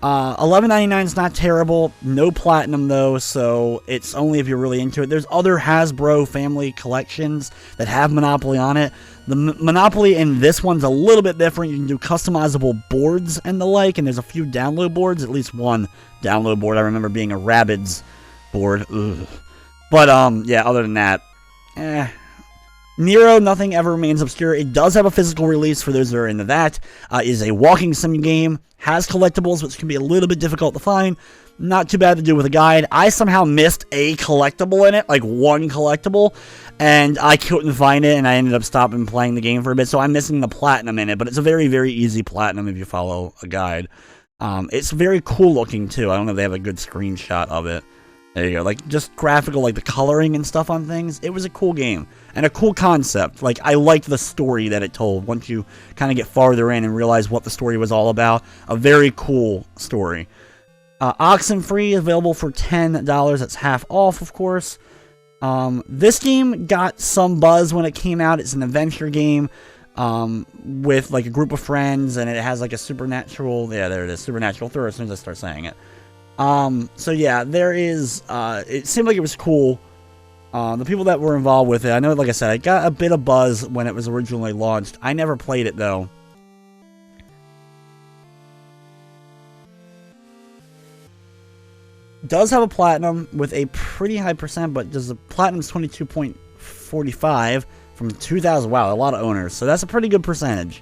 $11.99 is not terrible. No platinum though, so it's only if you're really into it. There's other Hasbro family collections that have Monopoly on it. The Monopoly in this one's a little bit different. You can do customizable boards and the like, and there's a few download boards. At least one download board I remember being a Rabbids board. Ugh. But yeah, other than that, Nero, nothing ever remains obscure. It does have a physical release for those that are into that. It is a walking sim game. Has collectibles, which can be a little bit difficult to find. Not too bad to do with a guide. I somehow missed a collectible in it, like one collectible, and I couldn't find it, and I ended up stopping playing the game for a bit, so I'm missing the platinum in it, but it's a very, very easy platinum if you follow a guide. It's very cool looking, too. I don't know if they have a good screenshot of it. There you go. Like, just graphical, like the coloring and stuff on things. It was a cool game. And a cool concept. Like, I liked the story that it told. Once you kind of get farther in and realize what the story was all about. A very cool story. Oxenfree, available for $10. That's half off, of course. This game got some buzz when it came out. It's an adventure game. With, like, a group of friends. And it has, like, a supernatural... Yeah, there it is. Supernatural throw as soon as I start saying it. So yeah, there is, it seemed like it was cool. The people that were involved with it, I know, like I said, I got a bit of buzz when it was originally launched. I never played it, though. Does have a platinum with a pretty high percent, but does the platinum's 22.45 from 2,000. Wow, a lot of owners. So that's a pretty good percentage,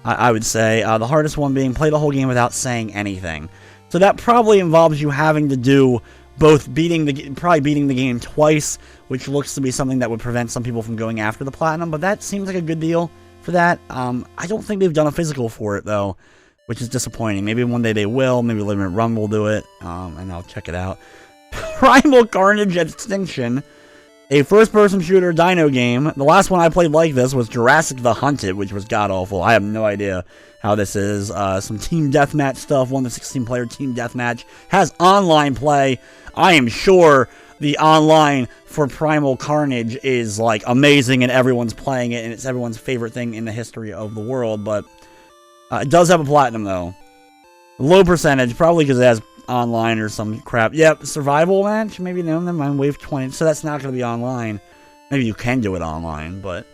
I would say. The hardest one being play the whole game without saying anything. So that probably involves you having to do both probably beating the game twice, which looks to be something that would prevent some people from going after the platinum, but that seems like a good deal for that. I don't think they've done a physical for it, though, which is disappointing. Maybe one day they will. Maybe Limited Run will do it, and I'll check it out. Primal Carnage Extinction, a first-person shooter dino game. The last one I played like this was Jurassic the Hunted, which was god-awful. I have no idea how this is. Some team deathmatch stuff, 1 to 16 player team deathmatch. Has online play. I am sure the online for Primal Carnage is, like, amazing and everyone's playing it and it's everyone's favorite thing in the history of the world, but it does have a platinum, though. Low percentage, probably because it has online or some crap. Yep, survival match? Maybe no, never mind, wave 20, so that's not going to be online. Maybe you can do it online, but...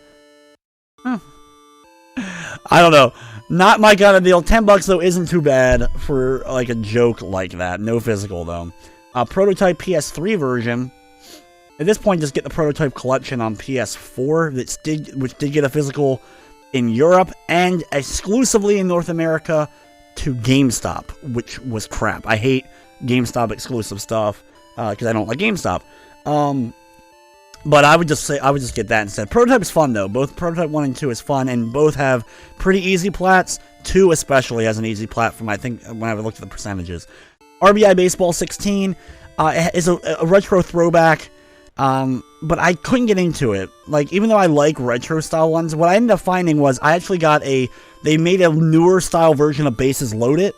I don't know. Not my kind of deal. $10 though isn't too bad for like a joke like that. No physical though. Prototype PS3 version. At this point, just get the prototype collection on PS4, which did get a physical in Europe and exclusively in North America to GameStop, which was crap. I hate GameStop exclusive stuff because I don't like GameStop. But I would just get that instead. Prototype is fun, though. Both Prototype 1 and 2 is fun, and both have pretty easy plats. 2 especially has an easy plat from, I think, when I looked at the percentages. RBI Baseball 16 is a retro throwback, but I couldn't get into it. Like, even though I like retro-style ones, what I ended up finding was I actually got they made a newer-style version of Bases Loaded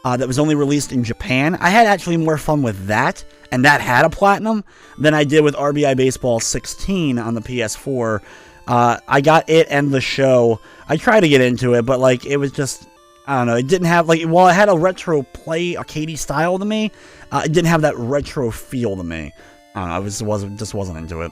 that was only released in Japan. I had actually more fun with that, and that had a platinum, than I did with RBI Baseball 16 on the PS4. I got it and the show. I tried to get into it, but, like, it was just, I don't know, it didn't have, like, while it had a retro play arcadey style to me, it didn't have that retro feel to me. I don't know, I just wasn't into it.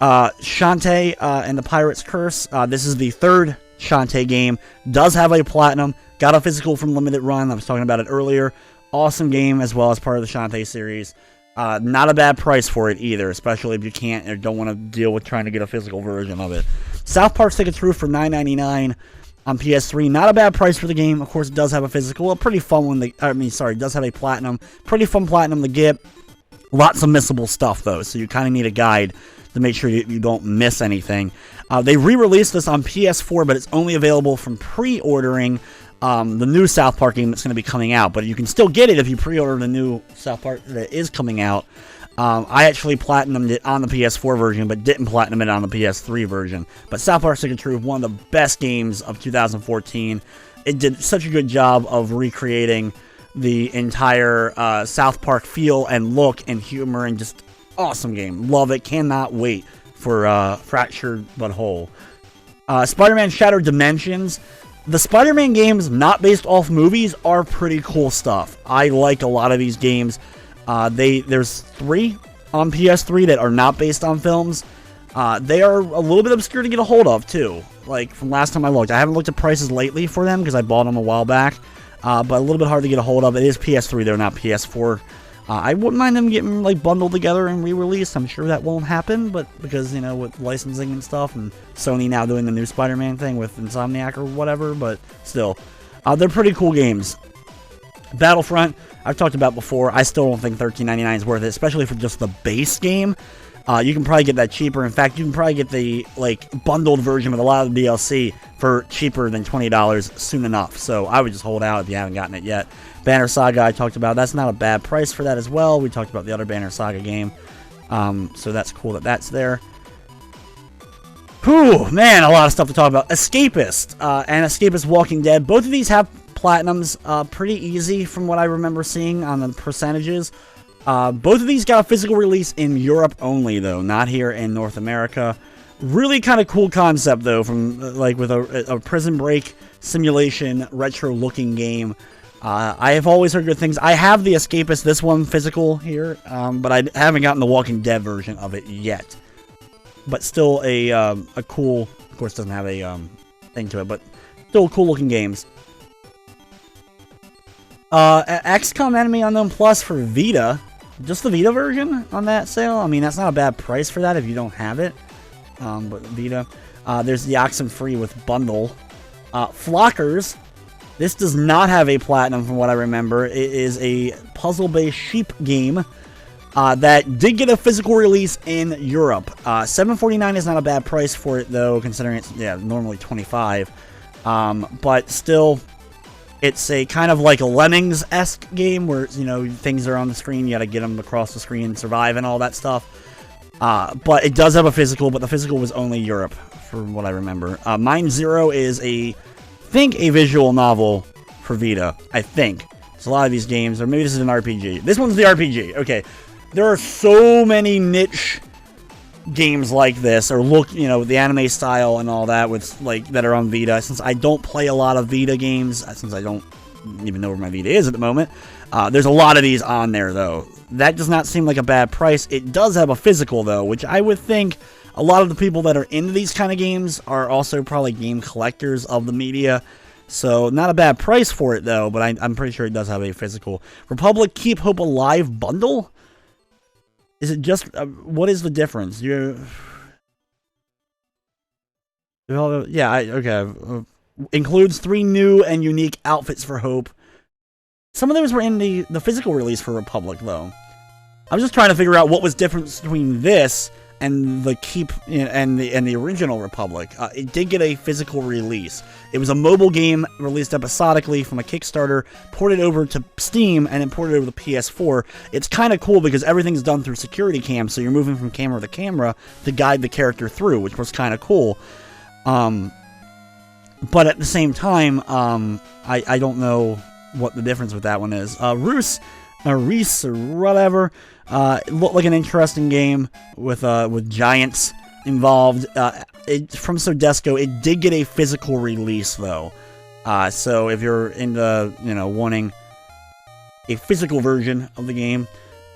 Shantae and the Pirate's Curse. This is the third Shantae game. Does have a platinum. Got a physical from Limited Run. I was talking about it earlier. Awesome game as well as part of the Shantae series. Not a bad price for it either, especially if you can't or don't want to deal with trying to get a physical version of it. South Park Stick of Truth for $9.99 on PS3. Not a bad price for the game. Of course, it does have a physical. A pretty fun one. It does have a platinum. Pretty fun platinum to get. Lots of missable stuff, though, so you kind of need a guide to make sure you don't miss anything. They re-released this on PS4, but it's only available from pre-ordering the new South Park game that's going to be coming out. But you can still get it if you pre-order the new South Park that is coming out. I actually platinumed it on the PS4 version, but didn't platinum it on the PS3 version. But South Park Stick of Truth, one of the best games of 2014. It did such a good job of recreating the entire South Park feel and look and humor, and just awesome game. Love it. Cannot wait for Fractured But Whole. Spider-Man Shattered Dimensions. The Spider-Man games not based off movies are pretty cool stuff. I like a lot of these games. There's 3 on PS3 that are not based on films. They are a little bit obscure to get a hold of, too. Like, from last time I looked. I haven't looked at prices lately for them, because I bought them a while back. But a little bit hard to get a hold of. It is PS3, though, not PS4. I wouldn't mind them getting, like, bundled together and re-released. I'm sure that won't happen, but because, you know, with licensing and stuff, and Sony now doing the new Spider-Man thing with Insomniac or whatever, but still. They're pretty cool games. Battlefront, I've talked about before. I still don't think $13.99 is worth it, especially for just the base game. You can probably get that cheaper. In fact, you can probably get the, like, bundled version with a lot of the DLC for cheaper than $20 soon enough. So I would just hold out if you haven't gotten it yet. Banner Saga I talked about. That's not a bad price for that as well. We talked about the other Banner Saga game. So that's cool that that's there. Whew, man, a lot of stuff to talk about. Escapist and Escapist Walking Dead. Both of these have platinums pretty easy from what I remember seeing on the percentages. Both of these got a physical release in Europe only, though, not here in North America. Really kind of cool concept, though, from like with a prison break simulation retro-looking game. I have always heard good things. I have the Escapist, this one physical here, but I haven't gotten the Walking Dead version of it yet. But still a cool, of course, doesn't have a thing to it, but still cool-looking games. XCOM Enemy Unknown Plus for Vita. Just the Vita version on that sale. I mean, that's not a bad price for that if you don't have it. But Vita. There's the Oxenfree with bundle. Flockers. This does not have a platinum from what I remember. It is a puzzle-based sheep game that did get a physical release in Europe. $7.49 is not a bad price for it, though, considering it's normally $25. But still, it's a kind of like a Lemmings-esque game where, you know, things are on the screen, you gotta get them across the screen, survive, and all that stuff. But it does have a physical, but the physical was only Europe, from what I remember. Mind Zero is a visual novel for Vita, I think. There's a lot of these games, or maybe this is an RPG. This one's the RPG, okay. There are so many niche games like this, or look, you know, the anime style and all that, with like that are on Vita. Since I don't play a lot of Vita games, since I don't even know where my Vita is at the moment, there's a lot of these on there, though. That does not seem like a bad price. It does have a physical, though, which I would think a lot of the people that are into these kind of games are also probably game collectors of the media. So, not a bad price for it, though, but I'm pretty sure it does have a physical. Republic Keep Hope Alive bundle? Is it just... what is the difference? Okay. Includes 3 new and unique outfits for Hope. Some of those were in the physical release for Republic, though. I was just trying to figure out what was different between this and the Keep and the original Republic. It did get a physical release. It was a mobile game released episodically from a Kickstarter, ported over to Steam, and then ported over to PS4. It's kind of cool because everything's done through security cam, so you're moving from camera to camera to guide the character through, which was kind of cool. But at the same time, I don't know what the difference with that one is. Reese, or whatever, it looked like an interesting game with giants involved. From Sodesco, it did get a physical release, though. So if you're into, wanting a physical version of the game,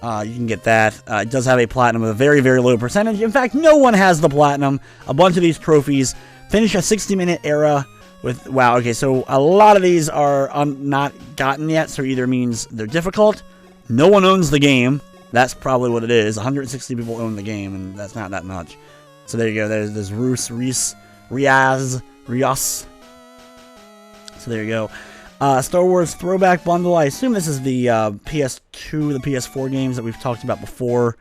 you can get that. It does have a platinum with a very, very low percentage. In fact, no one has the platinum. A bunch of these trophies finish a 60-minute era with... Wow, okay, so a lot of these are not gotten yet, so either means they're difficult, no one owns the game. That's probably what it is. 160 people own the game, and that's not that much. So there you go. There's Riaz. So there you go. Star Wars Throwback Bundle. I assume this is the PS2, the PS4 games that we've talked about before.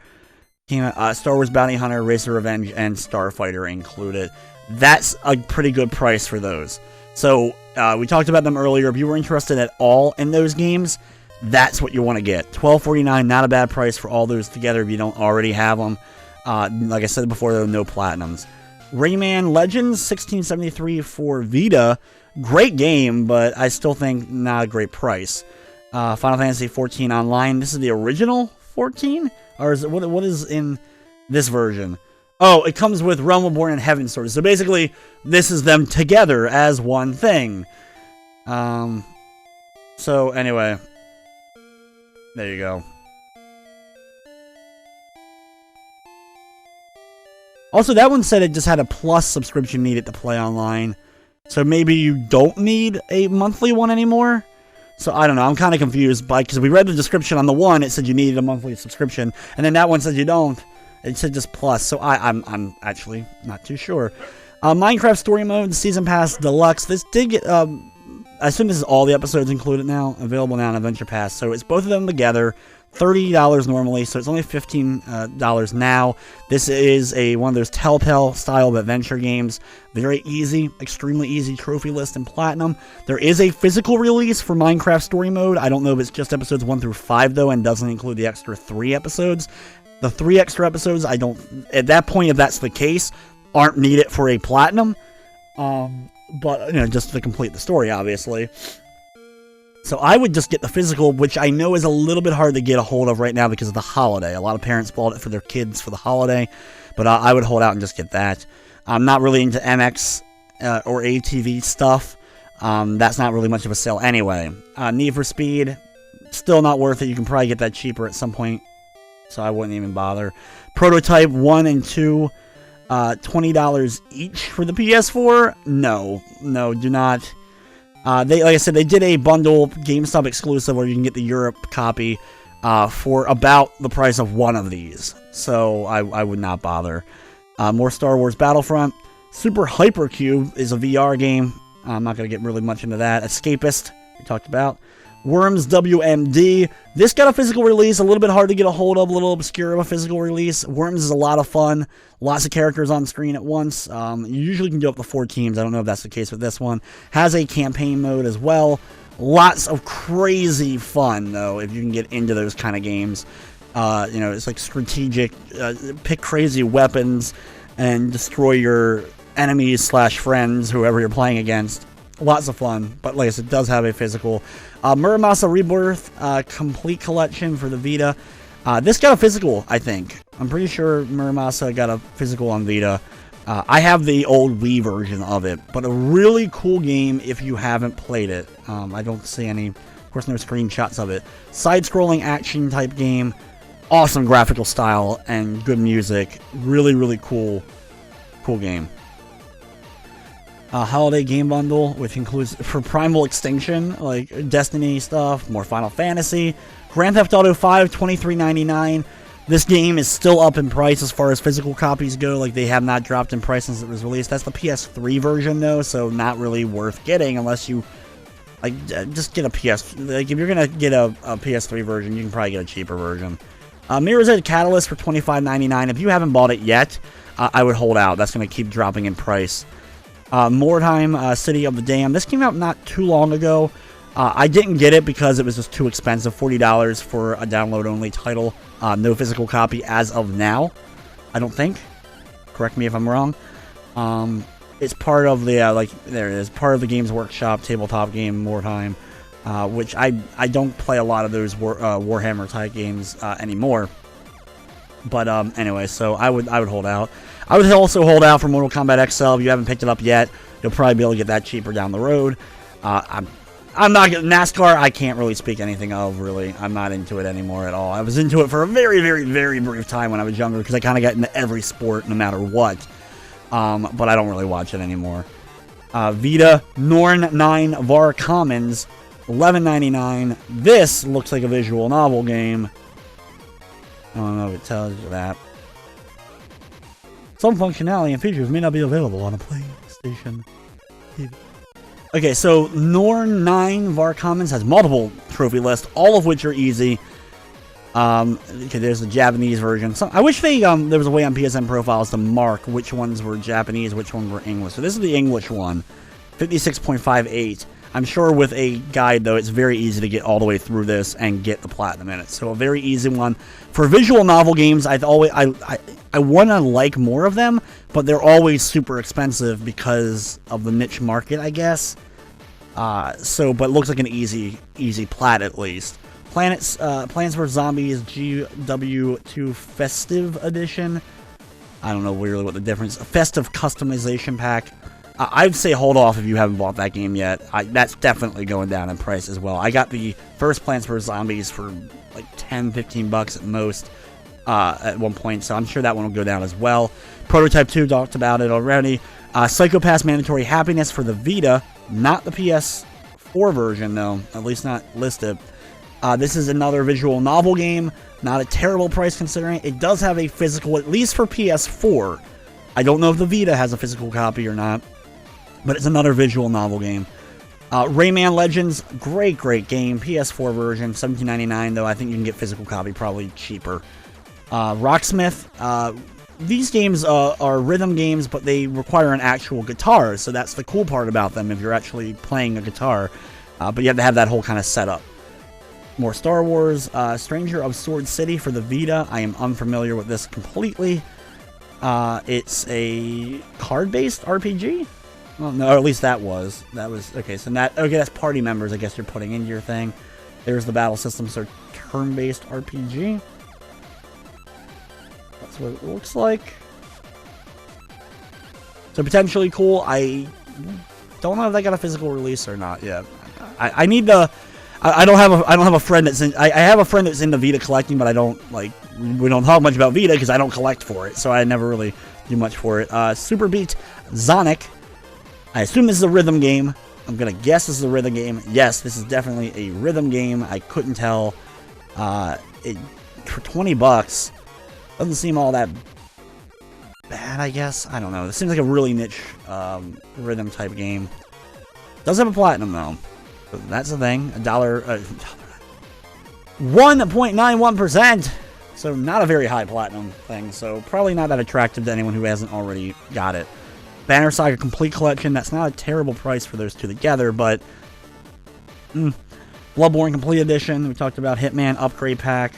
Star Wars Bounty Hunter, Racer Revenge, and Starfighter included. That's a pretty good price for those. So we talked about them earlier. If you were interested at all in those games, that's what you want to get. $12.49, not a bad price for all those together if you don't already have them. Like I said before, there are no platinums. Rayman Legends 1673 for Vita. Great game, but I still think not a great price. Final Fantasy 14 Online. This is the original 14? Or is it what is in this version? Oh, it comes with Realm Reborn and Heaven Sword. So basically, this is them together as one thing. So anyway, there you go. Also, that one said it just had a plus subscription needed to play online. So maybe you don't need a monthly one anymore? So I don't know, I'm kind of confused because we read the description on the one, it said you needed a monthly subscription, and then that one said you don't. It said just plus, so I'm actually not too sure. Minecraft Story Mode, Season Pass Deluxe. This did get, I assume this is all the episodes included now, available now on Adventure Pass. So it's both of them together, $30 normally, so it's only $15 now. This is one of those Telltale style of adventure games. Very easy, extremely easy trophy list and platinum. There is a physical release for Minecraft Story Mode. I don't know if it's just episodes 1 through 5 though, and doesn't include the extra 3 episodes. The 3 extra episodes, I don't, at that point, if that's the case, aren't needed for a platinum. But, you know, just to complete the story, obviously. So I would just get the physical, which I know is a little bit hard to get a hold of right now because of the holiday. A lot of parents bought it for their kids for the holiday, but I would hold out and just get that. I'm not really into MX or ATV stuff. That's not really much of a sale anyway. Need for Speed, still not worth it. You can probably get that cheaper at some point, so I wouldn't even bother. Prototype 1 and 2, $20 each for the PS4. No, do not. Like I said, they did a bundle GameStop exclusive where you can get the Europe copy for about the price of one of these. So I would not bother. More Star Wars Battlefront. Super Hypercube is a VR game. I'm not going to get really much into that. Escapist, we talked about. Worms WMD. This got a physical release, a little bit hard to get a hold of, a little obscure of a physical release. Worms is a lot of fun. Lots of characters on screen at once. You usually can do up to 4 teams. I don't know if that's the case with this one. Has a campaign mode as well. Lots of crazy fun, though, if you can get into those kind of games. You know, it's like strategic. Pick crazy weapons and destroy your enemies / friends, whoever you're playing against. Lots of fun, but like I said, it does have a physical. Muramasa Rebirth Complete Collection for the Vita. This got a physical, I think. I'm pretty sure Muramasa got a physical on Vita. I have the old Wii version of it, but a really cool game if you haven't played it. I don't see any, of course, no screenshots of it. Side-scrolling action type game. Awesome graphical style and good music. Really, really cool game. Holiday game bundle, which includes for Primal Extinction, like Destiny stuff, more Final Fantasy. Grand Theft Auto 5, $23.99. This game is still up in price as far as physical copies go. Like, they have not dropped in price since it was released. That's the PS3 version, though, so not really worth getting unless you, like, just get a PS... Like, if you're gonna get a PS3 version, you can probably get a cheaper version. Mirror's Edge Catalyst for $25.99. If you haven't bought it yet, I would hold out. That's gonna keep dropping in price. Mordheim, City of the Damned. This came out not too long ago. I didn't get it because it was just too expensive. $40 for a download-only title. No physical copy as of now, I don't think. Correct me if I'm wrong. It's part of the, there it is, part of the Games Workshop tabletop game, Mordheim, which I don't play a lot of those Warhammer-type games anymore. But anyway, so I would hold out. I would also hold out for Mortal Kombat XL. If you haven't picked it up yet, you'll probably be able to get that cheaper down the road. I'm not NASCAR. I can't really speak anything of, really. I'm not into it anymore at all. I was into it for a very, very, very brief time when I was younger because I kind of got into every sport no matter what. But I don't really watch it anymore. Vita Norn 9 Var Commons, $11.99. This looks like a visual novel game. I don't know if it tells you that. Some functionality and features may not be available on a PlayStation TV. Okay, so Norn 9 Var Commons has multiple trophy lists, all of which are easy. Okay, there's the Japanese version. So I wish there was a way on PSN profiles to mark which ones were Japanese, which ones were English. So this is the English one, 56.58. I'm sure with a guide, though, it's very easy to get all the way through this and get the platinum in it. So a very easy one. For visual novel games, I want to like more of them, but they're always super expensive because of the niche market, I guess. But it looks like an easy plat at least. Plants vs. Zombies GW2 Festive Edition. I don't know really what the difference. A festive customization pack. I'd say hold off if you haven't bought that game yet. That's definitely going down in price as well. I got the first Plants vs. Zombies for like 10, 15 bucks at most at one point, so I'm sure that one will go down as well. Prototype 2, talked about it already. Psycho Pass Mandatory Happiness for the Vita, not the PS4 version though, at least not listed. This is another visual novel game, not a terrible price considering it does have a physical, at least for PS4. I don't know if the Vita has a physical copy or not, but it's another visual novel game. Rayman Legends, great game, PS4 version, $17.99 though. I think you can get physical copy probably cheaper. Rocksmith, these games are rhythm games, but they require an actual guitar, so that's the cool part about them if you're actually playing a guitar. But you have to have that whole kind of setup. More Star Wars, Stranger of Sword City for the Vita. I am unfamiliar with this completely. It's a card-based RPG? Well, no, or at least that was. Okay, so that's party members, I guess you're putting into your thing. There's the battle system, so turn-based RPG. That's what it looks like. So potentially cool. I don't know if they got a physical release or not yet. I need the. I don't have a friend that's in. I have a friend that's into Vita collecting, but I don't we don't talk much about Vita because I don't collect for it, so I never really do much for it. Super Beat Sonic. I assume this is a rhythm game. I'm gonna guess this is a rhythm game. Yes, this is definitely a rhythm game. I couldn't tell. For 20 bucks, doesn't seem all that bad. I guess I don't know. This seems like a really niche rhythm type game. Does have a platinum though. That's the thing. $1.91%. So not a very high platinum thing. So probably not that attractive to anyone who hasn't already got it. Banner Saga Complete Collection. That's not a terrible price for those two together, but Bloodborne Complete Edition. We talked about Hitman Upgrade Pack.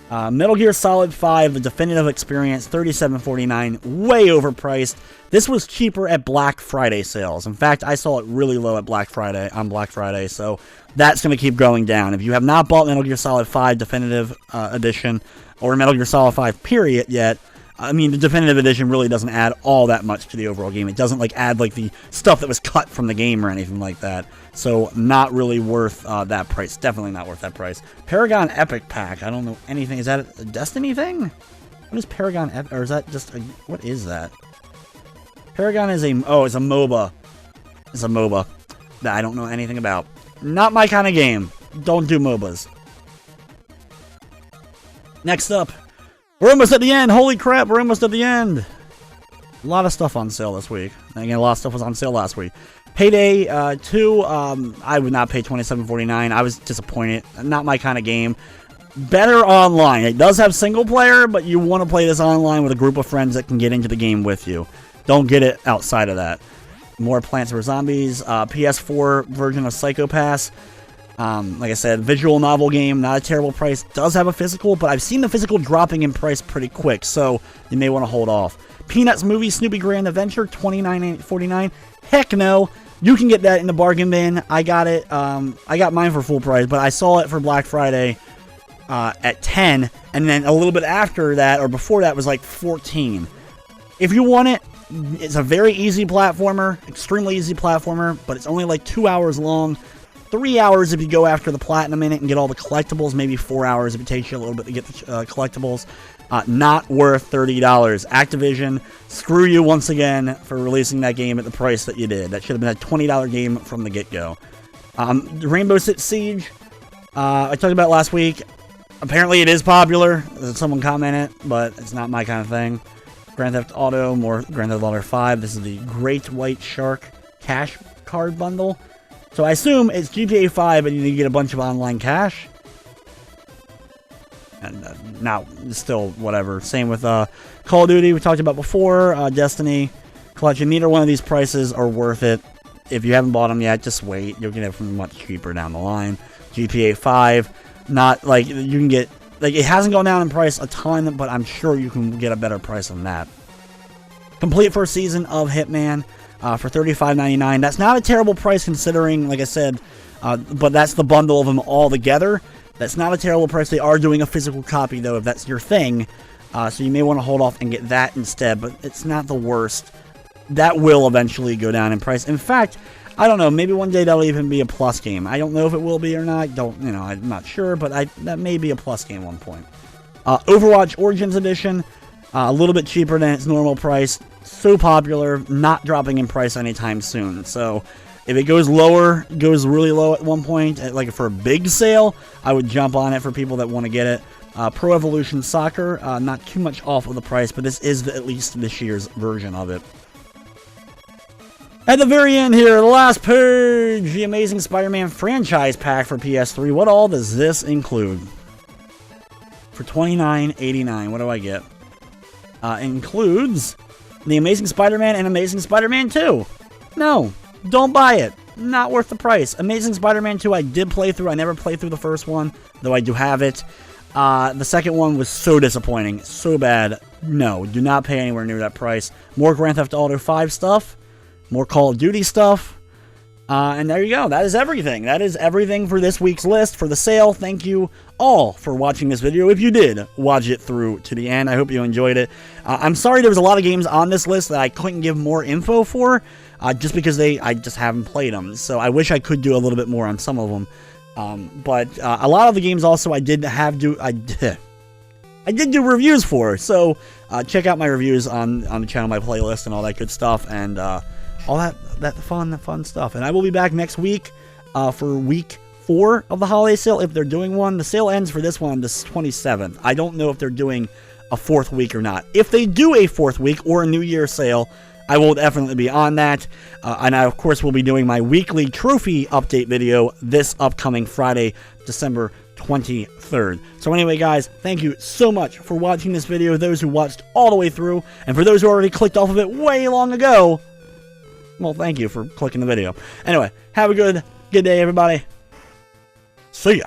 Metal Gear Solid 5, the Definitive Experience, $37.49, way overpriced. This was cheaper at Black Friday sales. In fact, I saw it really low at Black Friday, so that's going to keep going down. If you have not bought Metal Gear Solid 5 Definitive Edition, or Metal Gear Solid 5 period yet, I mean, the Definitive Edition really doesn't add all that much to the overall game. It doesn't add the stuff that was cut from the game or anything like that. So not really worth that price. Definitely not worth that price. Paragon Epic Pack. I don't know anything. Is that a Destiny thing? What is Paragon Epic? Or is that just a... What is that? Paragon is a... Oh, it's a MOBA. It's a MOBA that I don't know anything about. Not my kind of game. Don't do MOBAs. Next up. We're almost at the end. Holy crap, we're almost at the end. A lot of stuff on sale this week. Again, a lot of stuff was on sale last week. Payday 2, I would not pay $27.49. I was disappointed. Not my kind of game. Better online. It does have single player, but you want to play this online with a group of friends that can get into the game with you. Don't get it outside of that. More Plants vs. Zombies. PS4 version of Psycho Pass. Like I said, visual novel game, not a terrible price. Does have a physical, but I've seen the physical dropping in price pretty quick, so you may want to hold off. Peanuts Movie Snoopy Grand Adventure, $29.49. Heck no, you can get that in the bargain bin. I got it. I got mine for full price, but I saw it for Black Friday at 10, and then a little bit after that, or before that, was like 14. If you want it, it's a very easy platformer, extremely easy platformer, but it's only like 2 hours long. 3 hours if you go after the platinum in it and get all the collectibles. Maybe 4 hours if it takes you a little bit to get the collectibles. Not worth $30. Activision, screw you once again for releasing that game at the price that you did. That should have been a $20 game from the get-go. Rainbow Six Siege, I talked about last week. Apparently it is popular. Someone commented, but it's not my kind of thing. Grand Theft Auto, more Grand Theft Auto 5. This is the Great White Shark Cash Card Bundle. So I assume it's GTA 5 and you get a bunch of online cash. And now, still, whatever. Same with Call of Duty, we talked about before. Destiny Collection. Neither one of these prices are worth it. If you haven't bought them yet, just wait. You'll get it for much cheaper down the line. GTA 5, not like you can get... Like, it hasn't gone down in price a ton, but I'm sure you can get a better price than that. Complete first season of Hitman. For $35.99. That's not a terrible price considering, like I said, but that's the bundle of them all together. That's not a terrible price. They are doing a physical copy, though, if that's your thing. So you may want to hold off and get that instead, but it's not the worst that will eventually go down in price. In fact, I don't know, maybe one day that'll even be a plus game. I don't know if it will be or not. I'm not sure, but that may be a plus game at one point. Overwatch Origins Edition, a little bit cheaper than its normal price. So popular, not dropping in price anytime soon. So if it goes lower, goes really low at one point, like for a big sale, I would jump on it for people that want to get it. Pro Evolution Soccer, not too much off of the price, but this is at least this year's version of it. At the very end here, the last page, the Amazing Spider-Man franchise pack for PS3. What all does this include? For $29.89, what do I get? It includes the Amazing Spider-Man and Amazing Spider-Man 2. No, don't buy it. Not worth the price. Amazing Spider-Man 2 I did play through. I never played through the first one, though I do have it. The second one was so disappointing, so bad. No, do not pay anywhere near that price. More Grand Theft Auto 5 stuff. More Call of Duty stuff. And there you go. That is everything. That is everything for this week's list for the sale. Thank you all for watching this video. If you did watch it through to the end, I hope you enjoyed it. I'm sorry there was a lot of games on this list that I couldn't give more info for, just because I just haven't played them. So I wish I could do a little bit more on some of them. But a lot of the games also I did do reviews for. So check out my reviews on the channel, my playlist, and all that good stuff, and all that fun stuff. And I will be back next week for week 4 of the holiday sale, if they're doing one. The sale ends for this one the 27th. I don't know if they're doing a 4th week or not. If they do a 4th week or a New Year sale, I will definitely be on that. And I, of course, will be doing my weekly trophy update video this upcoming Friday, December 23rd. So anyway, guys, thank you so much for watching this video. Those who watched all the way through, and for those who already clicked off of it way long ago, well, thank you for clicking the video. Anyway, have a good day, everybody. See ya.